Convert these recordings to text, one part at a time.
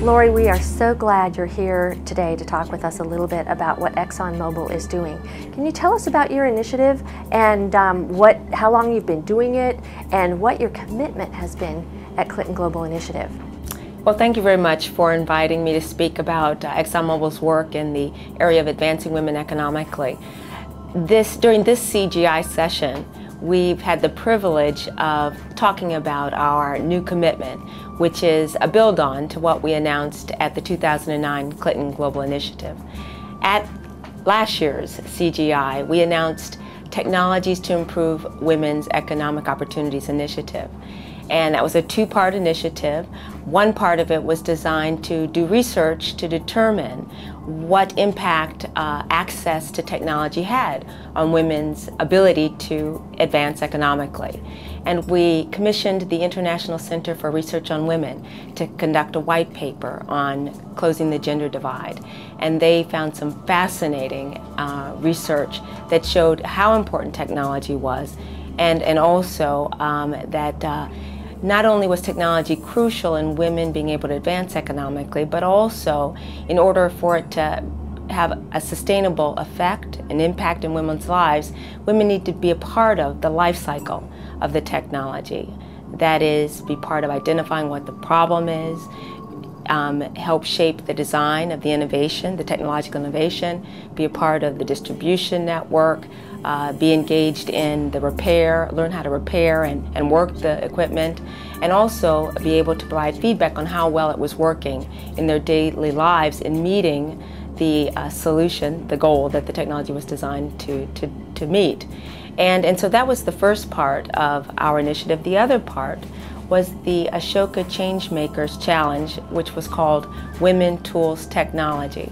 Lorie, we are so glad you're here today to talk with us a little bit about what ExxonMobil is doing. Can you tell us about your initiative and how long you've been doing it and what your commitment has been at Clinton Global Initiative? Well, thank you very much for inviting me to speak about ExxonMobil's work in the area of advancing women economically. During this CGI session, we've had the privilege of talking about our new commitment, which is a build-on to what we announced at the 2009 Clinton Global Initiative. At last year's CGI, we announced Technologies to Improve Women's Economic Opportunities Initiative. And that was a two-part initiative. One part of it was designed to do research to determine what impact access to technology had on women's ability to advance economically. And we commissioned the International Center for Research on Women to conduct a white paper on closing the gender divide. And they found some fascinating research that showed how important technology was, and also that not only was technology crucial in women being able to advance economically, but also in order for it to have a sustainable effect, an impact in women's lives, women need to be a part of the life cycle of the technology. That is, be part of identifying what the problem is, help shape the design of the innovation, the technological innovation, be a part of the distribution network, be engaged in the repair, learn how to repair and work the equipment, and also be able to provide feedback on how well it was working in their daily lives in meeting the solution, the goal that the technology was designed to meet. And so that was the first part of our initiative. The other part was the Ashoka Changemakers Challenge, which was called Women, Tools, Technology.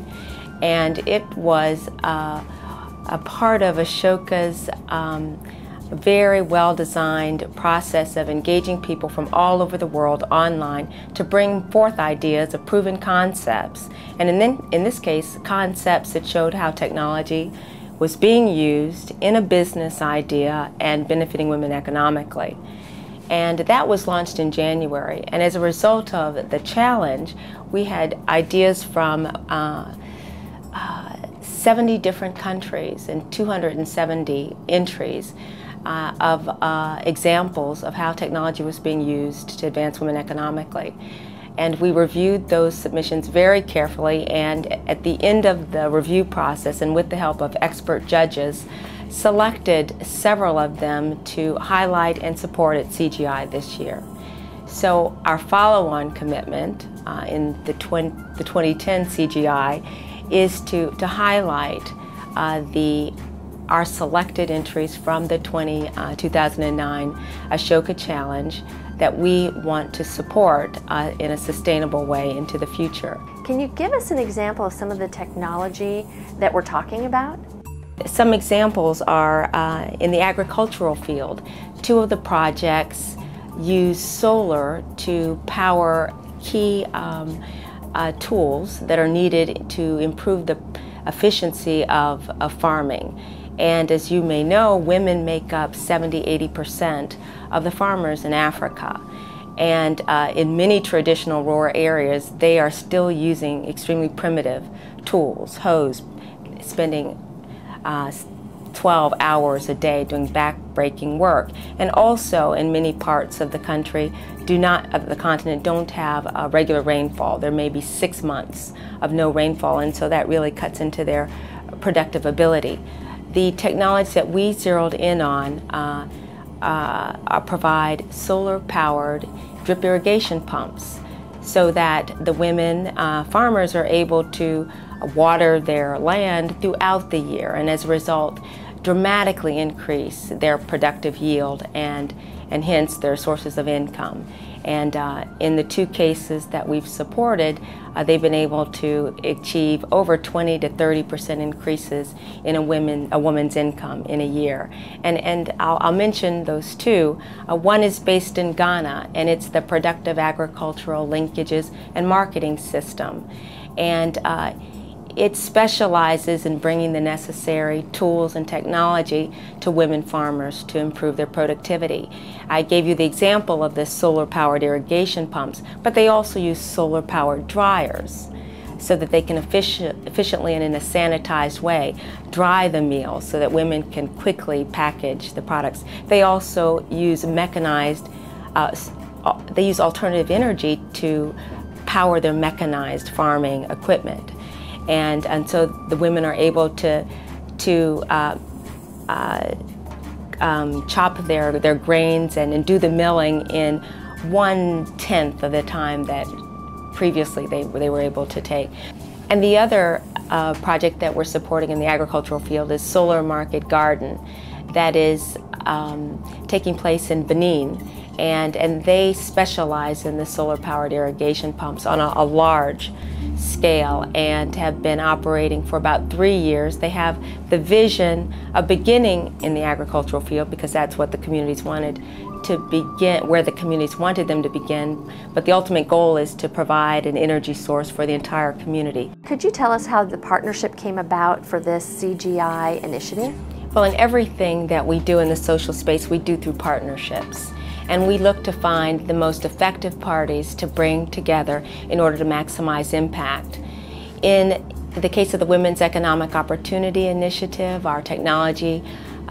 And it was a part of Ashoka's very well-designed process of engaging people from all over the world online to bring forth ideas of proven concepts. And in this case, concepts that showed how technology was being used in a business idea and benefiting women economically. And that was launched in January. And as a result of the challenge, we had ideas from 70 different countries and 270 entries of examples of how technology was being used to advance women economically. And we reviewed those submissions very carefully, and at the end of the review process, and with the help of expert judges, selected several of them to highlight and support at CGI this year. So our follow-on commitment in the 2010 CGI is to highlight our selected entries from the 2009 Ashoka Challenge that we want to support in a sustainable way into the future. Can you give us an example of some of the technology that we're talking about? Some examples are in the agricultural field. Two of the projects use solar to power key tools that are needed to improve the efficiency of farming. And as you may know, women make up 70–80% of the farmers in Africa. And in many traditional rural areas, they are still using extremely primitive tools, hoes, spending 12 hours a day doing back-breaking work. And also in many parts of the country, of the continent, don't have regular rainfall. There may be 6 months of no rainfall, and so that really cuts into their productive ability. The technology that we zeroed in on provide solar-powered drip irrigation pumps so that the women farmers are able to water their land throughout the year, and as a result dramatically increase their productive yield and hence their sources of income. And in the two cases that we've supported, they've been able to achieve over 20 to 30% increases in a woman's income in a year. And I'll mention those two. One is based in Ghana, and it's the Productive Agricultural Linkages and Marketing System. And it specializes in bringing the necessary tools and technology to women farmers to improve their productivity. I gave you the example of the solar-powered irrigation pumps, but they also use solar-powered dryers so that they can efficiently and in a sanitized way dry the meal so that women can quickly package the products. They also use mechanized, they use alternative energy to power their mechanized farming equipment. And so the women are able to chop their grains and do the milling in 1/10 of the time that previously they were able to take. And the other project that we're supporting in the agricultural field is Solar Market Garden, that is taking place in Benin. And they specialize in the solar-powered irrigation pumps on a large scale and have been operating for about 3 years. They have the vision of beginning in the agricultural field because that's what the communities wanted to begin, where the communities wanted them to begin, but the ultimate goal is to provide an energy source for the entire community. Could you tell us how the partnership came about for this CGI initiative? Well, in everything that we do in the social space, we do through partnerships. And we look to find the most effective parties to bring together in order to maximize impact. In the case of the Women's Economic Opportunity Initiative, our technology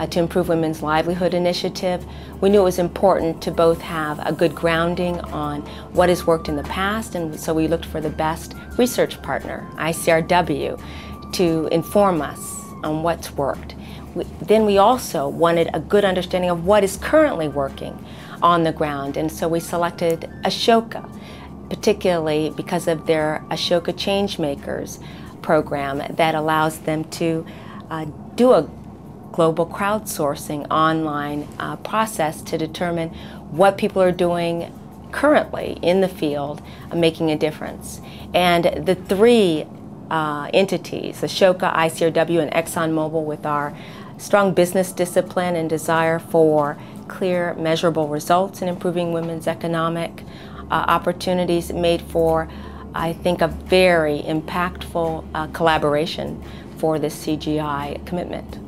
to improve women's livelihood initiative, we knew it was important to both have a good grounding on what has worked in the past, and so we looked for the best research partner, ICRW, to inform us on what's worked. Then we also wanted a good understanding of what is currently working on the ground, and so we selected Ashoka, particularly because of their Ashoka Changemakers program that allows them to do a global crowdsourcing online process to determine what people are doing currently in the field, making a difference. And the three entities, Ashoka, ICRW, and ExxonMobil, with our strong business discipline and desire for clear, measurable results in improving women's economic opportunities, made for, I think, a very impactful collaboration for this CGI commitment.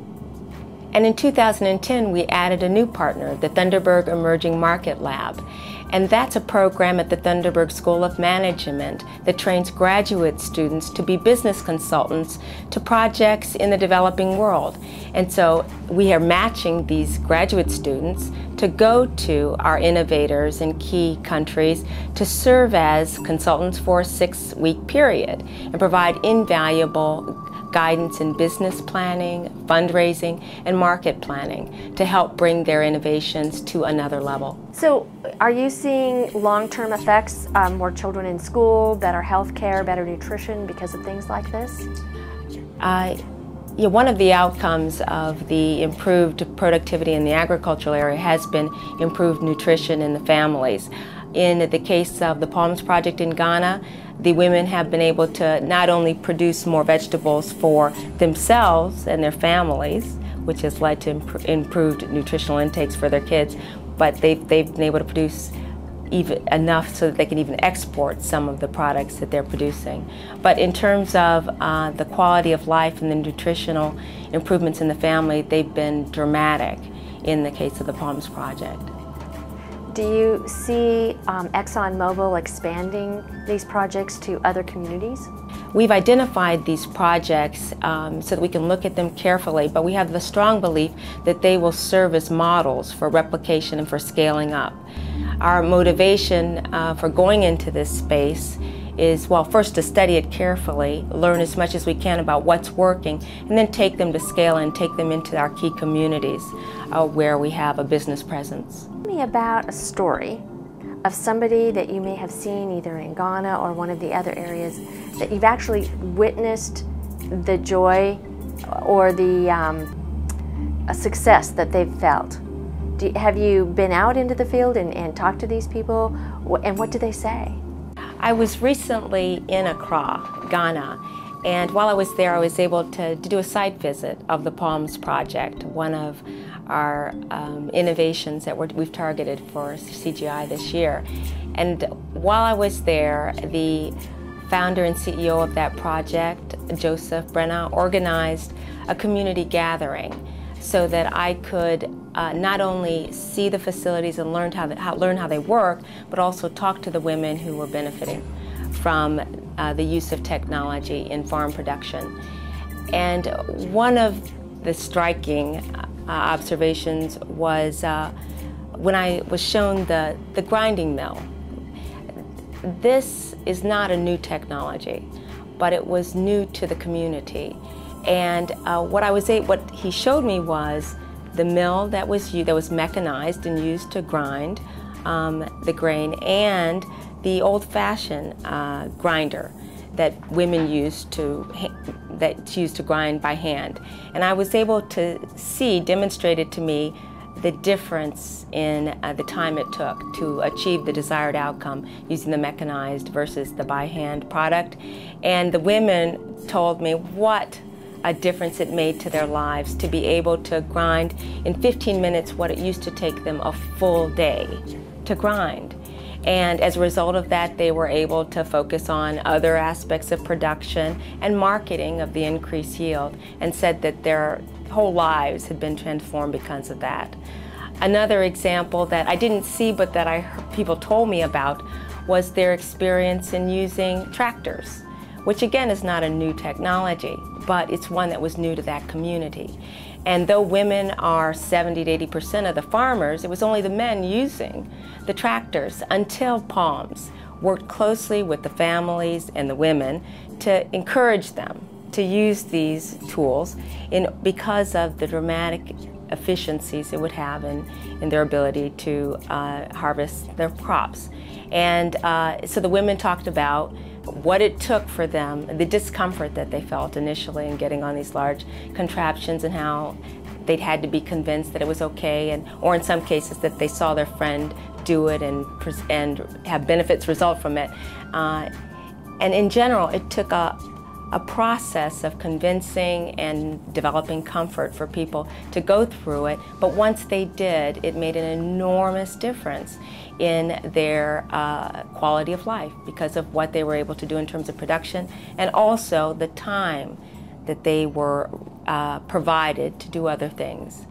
And in 2010, we added a new partner, the Thunderberg Emerging Market Lab. And that's a program at the Thunderberg School of Management that trains graduate students to be business consultants to projects in the developing world. And so we are matching these graduate students to go to our innovators in key countries to serve as consultants for a 6-week period and provide invaluable guidance in business planning, fundraising, and market planning to help bring their innovations to another level. So are you seeing long-term effects, more children in school, better health care, better nutrition because of things like this? One of the outcomes of the improved productivity in the agricultural area has been improved nutrition in the families. In the case of the Palms Project in Ghana, the women have been able to not only produce more vegetables for themselves and their families, which has led to improved nutritional intakes for their kids, but they've been able to produce even enough so that they can even export some of the products that they're producing. But in terms of the quality of life and the nutritional improvements in the family, they've been dramatic in the case of the Palms Project. Do you see ExxonMobil expanding these projects to other communities? We've identified these projects so that we can look at them carefully, but we have the strong belief that they will serve as models for replication and for scaling up. Our motivation for going into this space is, well, first to study it carefully, learn as much as we can about what's working, and then take them to scale and take them into our key communities where we have a business presence. Tell me about a story of somebody that you may have seen either in Ghana or one of the other areas that you've actually witnessed the joy or the success that they've felt. Have you been out into the field and talked to these people, and what do they say? I was recently in Accra, Ghana, and while I was there I was able to do a site visit of the Palms Project, one of our innovations that we've targeted for CGI this year. And while I was there, the founder and CEO of that project, Joseph Brenna, organized a community gathering so that I could not only see the facilities and learn how they work, but also talk to the women who were benefiting from the use of technology in farm production. And one of the striking observations was when I was shown the grinding mill. This is not a new technology, but it was new to the community. And what he showed me was the mill that was mechanized and used to grind the grain, and the old-fashioned grinder that women used to grind by hand. And I was able to see, demonstrated to me, the difference in the time it took to achieve the desired outcome using the mechanized versus the by hand product. And the women told me what a difference it made to their lives to be able to grind in 15 minutes what it used to take them a full day to grind. And as a result of that, they were able to focus on other aspects of production and marketing of the increased yield, and said that their whole lives had been transformed because of that. Another example that I didn't see but that I heard people told me about was their experience in using tractors, which again is not a new technology, but it's one that was new to that community. And though women are 70 to 80% of the farmers, it was only the men using the tractors until Palms worked closely with the families and the women to encourage them to use these tools because of the dramatic efficiencies it would have in their ability to harvest their crops. And so the women talked about what it took for them, the discomfort that they felt initially in getting on these large contraptions, and how they'd had to be convinced that it was okay, or in some cases that they saw their friend do it and have benefits result from it. And in general, it took a process of convincing and developing comfort for people to go through it, but once they did, it made an enormous difference in their quality of life because of what they were able to do in terms of production, and also the time that they were provided to do other things.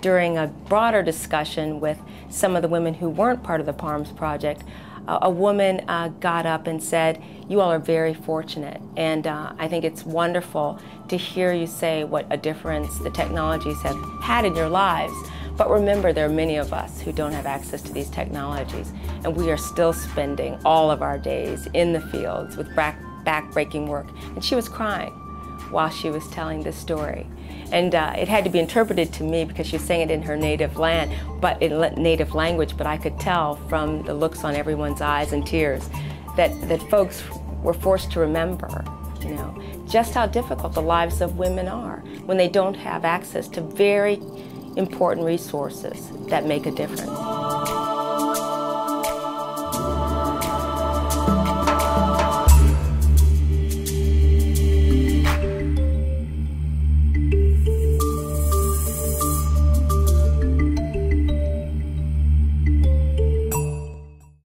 During a broader discussion with some of the women who weren't part of the Palms Project, a woman got up and said, "You all are very fortunate, and I think it's wonderful to hear you say what a difference the technologies have had in your lives. But remember, there are many of us who don't have access to these technologies, and we are still spending all of our days in the fields with back-breaking work." And she was crying while she was telling this story. And it had to be interpreted to me because she was saying it in her native native language, but I could tell from the looks on everyone's eyes and tears that folks were forced to remember, just how difficult the lives of women are when they don't have access to very important resources that make a difference.